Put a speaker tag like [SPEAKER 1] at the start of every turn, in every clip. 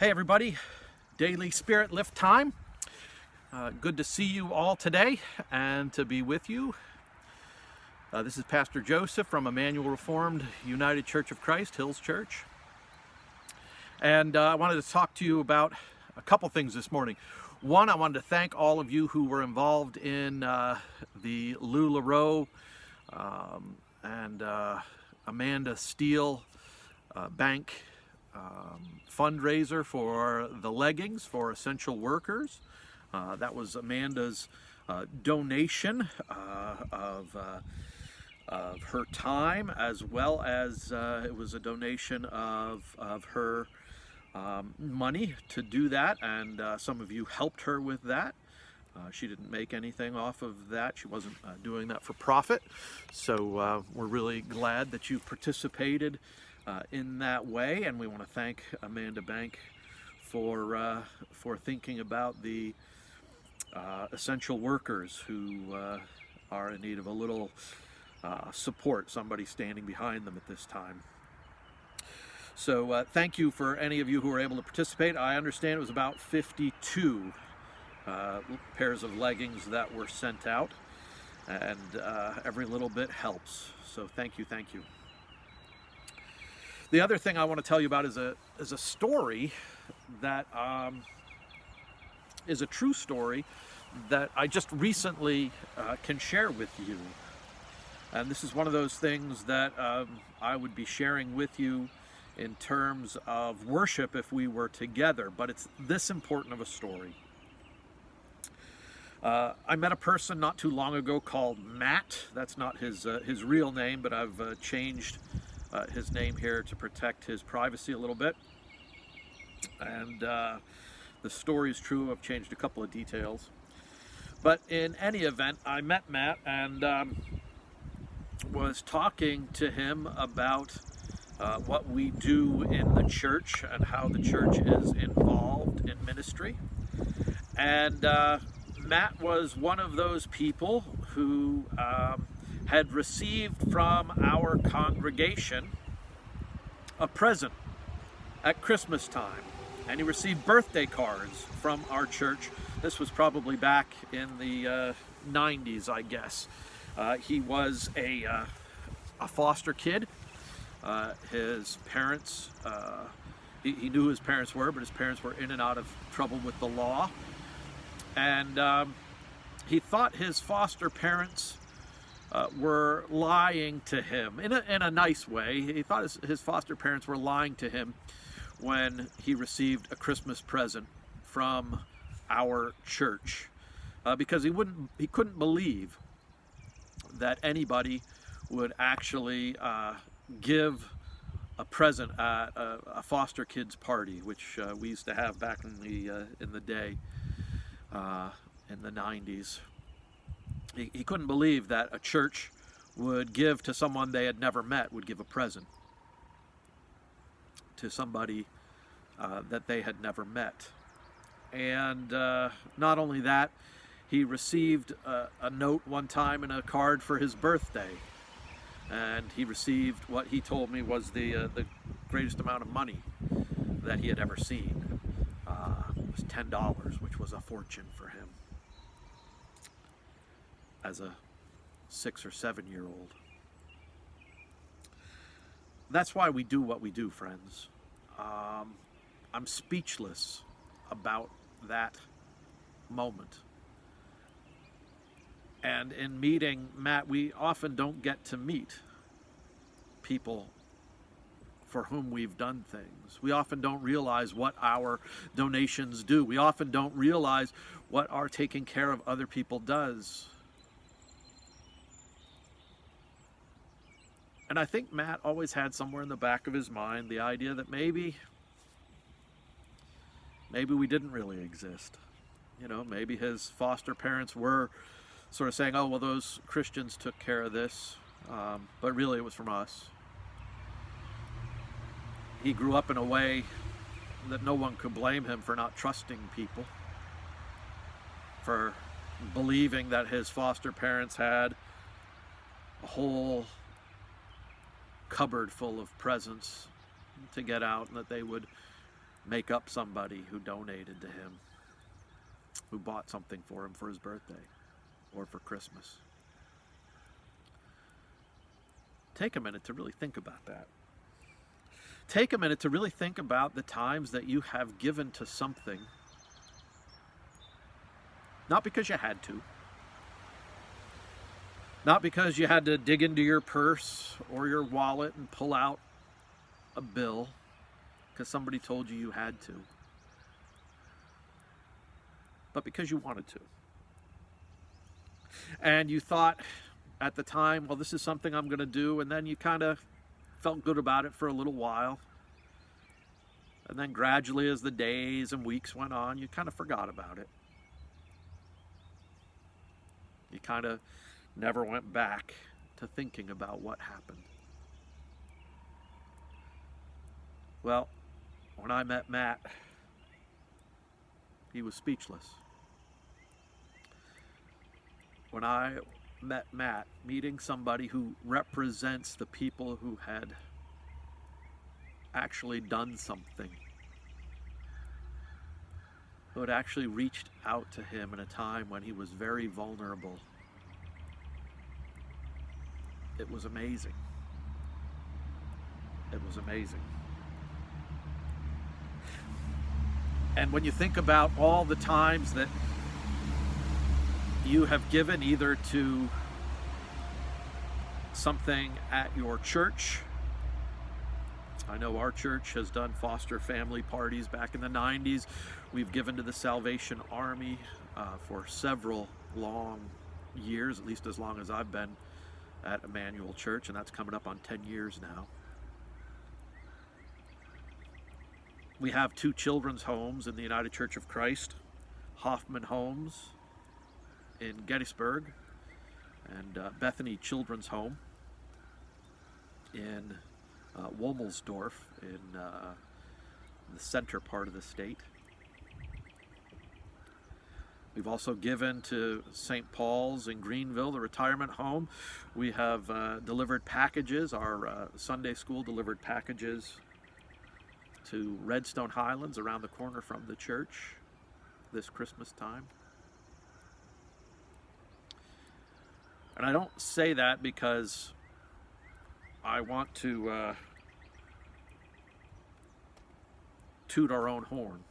[SPEAKER 1] Hey everybody, Daily Spirit Lift time. Good to see you all today and to be with you. This is Pastor Joseph from Emmanuel Reformed United Church of Christ, Hills Church. And I wanted to talk to you about a couple things this morning. One, I wanted to thank all of you who were involved in the LuLaRoe and Amanda Steele Bank fundraiser for the leggings for essential workers. That was Amanda's donation of her time, as well as it was a donation of her money to do that, and some of you helped her with that. She didn't make anything off of that. She wasn't doing that for profit. So we're really glad that you participated in that way, and we want to thank Amanda Bank for thinking about the essential workers who are in need of a little support, somebody standing behind them at this time. So thank you for any of you who were able to participate. I understand it was about 52 pairs of leggings that were sent out, and every little bit helps. So thank you, thank you. The other thing I want to tell you about is a story that is a true story that I just recently can share with you. And this is one of those things that I would be sharing with you in terms of worship if we were together, but it's this important of a story. I met a person not too long ago called Matt. That's not his real name, but I've changed his name here to protect his privacy a little bit. And the story is true. I've changed a couple of details. But in any event, I met Matt and was talking to him about what we do in the church and how the church is involved in ministry. And Matt was one of those people who had received from our congregation a present at Christmas time. And he received birthday cards from our church. This was probably back in the 90s, I guess. He was a foster kid. His parents, he knew who his parents were, but his parents were in and out of trouble with the law. And he thought his foster parents were lying to him in a nice way. He thought his foster parents were lying to him when he received a Christmas present from our church, because he couldn't believe that anybody would actually give a present at a foster kids party, which we used to have back in the day, in the 90s. He couldn't believe that a church would give to someone they had never met, would give a present to somebody that they had never met. And not only that, he received a note one time and a card for his birthday. And he received what he told me was the greatest amount of money that he had ever seen. It was $10, which was a fortune for him as a 6 or 7 year old. That's why we do what we do, friends. I'm speechless about that moment. And in meeting Matt, we often don't get to meet people for whom we've done things. We often don't realize what our donations do. We often don't realize what our taking care of other people does. And I think Matt always had somewhere in the back of his mind the idea that maybe we didn't really exist. You know, maybe his foster parents were sort of saying, oh, well, those Christians took care of this, but really it was from us. He grew up in a way that no one could blame him for not trusting people, for believing that his foster parents had a whole cupboard full of presents to get out, and that they would make up somebody who donated to him, who bought something for him for his birthday or for Christmas. Take a minute to really think about that. Take a minute to really think about the times that you have given to something, not because you had to, not because you had to dig into your purse or your wallet and pull out a bill because somebody told you you had to, but because you wanted to. And you thought at the time, well, this is something I'm going to do, and then you kind of felt good about it for a little while. And then gradually, as the days and weeks went on, you kind of forgot about it. You kind of never went back to thinking about what happened. Well, when I met Matt, he was speechless. When I met Matt, meeting somebody who represents the people who had actually done something, who had actually reached out to him in a time when he was very vulnerable, it was amazing. It was amazing. And when you think about all the times that you have given either to something at your church. I know our church has done foster family parties back in the 90s. We've given to the Salvation Army for several long years, at least as long as I've been at Emmanuel Church, and that's coming up on 10 years now. We have 2 children's homes in the United Church of Christ, Hoffman Homes in Gettysburg, and Bethany Children's Home in Womelsdorf in the center part of the state. We've also given to St. Paul's in Greenville, the retirement home. We have delivered packages, our Sunday school delivered packages to Redstone Highlands around the corner from the church this Christmas time. And I don't say that because I want to toot our own horn.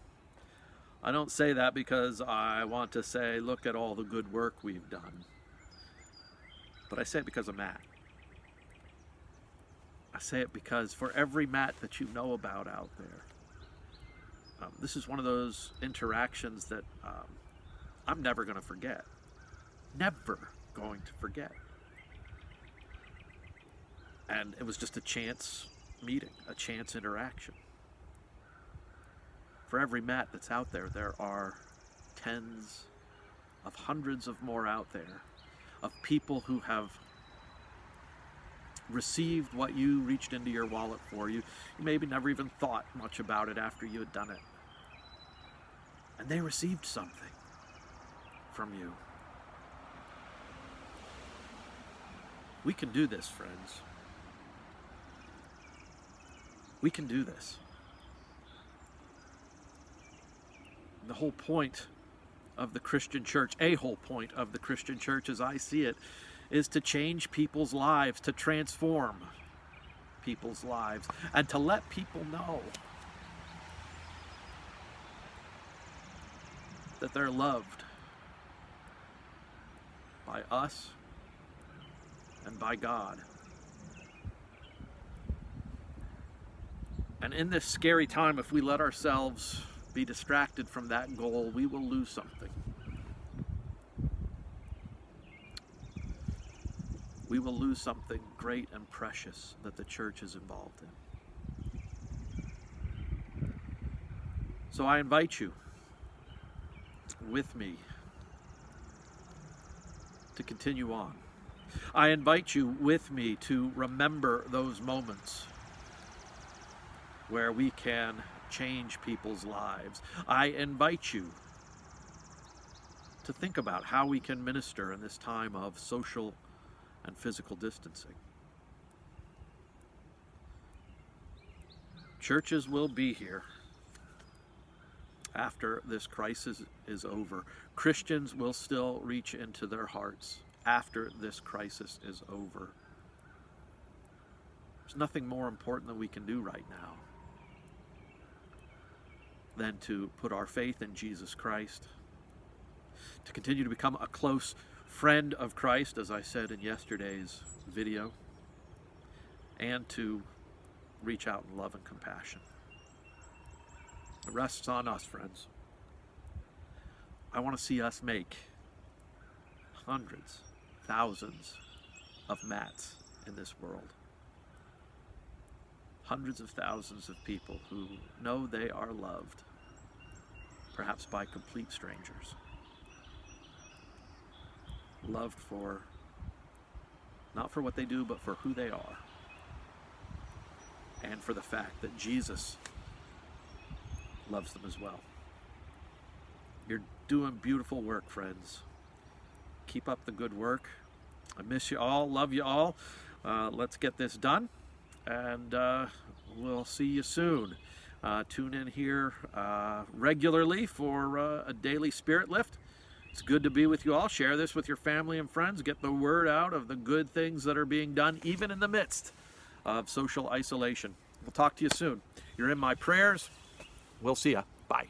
[SPEAKER 1] I don't say that because I want to say, look at all the good work we've done. But I say it because of Matt. I say it because for every Matt that you know about out there, this is one of those interactions that I'm never going to forget. Never going to forget. And it was just a chance meeting, a chance interaction. For every Matt that's out there, there are tens of hundreds of more out there of people who have received what you reached into your wallet for. You maybe never even thought much about it after you had done it. And they received something from you. We can do this, friends. We can do this. The whole point of the Christian church, a whole point of the Christian church as I see it, is to change people's lives, to transform people's lives, and to let people know that they're loved by us and by God. And in this scary time, if we let ourselves be distracted from that goal, we will lose something. We will lose something great and precious that the church is involved in. So I invite you with me to continue on. I invite you with me to remember those moments where we can change people's lives. I invite you to think about how we can minister in this time of social and physical distancing. Churches will be here. after this crisis is over. Christians will still reach into their hearts after this crisis is over. There's nothing more important that we can do right now than to put our faith in Jesus Christ, to continue to become a close friend of Christ, as I said in yesterday's video, and to reach out in love and compassion. It rests on us, friends. I want to see us make hundreds, thousands of Matts in this world. Hundreds of thousands of people who know they are loved, perhaps by complete strangers. Loved for, not for what they do, but for who they are. And for the fact that Jesus loves them as well. You're doing beautiful work, friends. Keep up the good work. I miss you all, love you all. Let's get this done, and we'll see you soon. Tune in here regularly for a daily spirit lift. It's good to be with you all. Share this with your family and friends. Get the word out of the good things that are being done, even in the midst of social isolation. We'll talk to you soon. You're in my prayers. We'll see ya. Bye.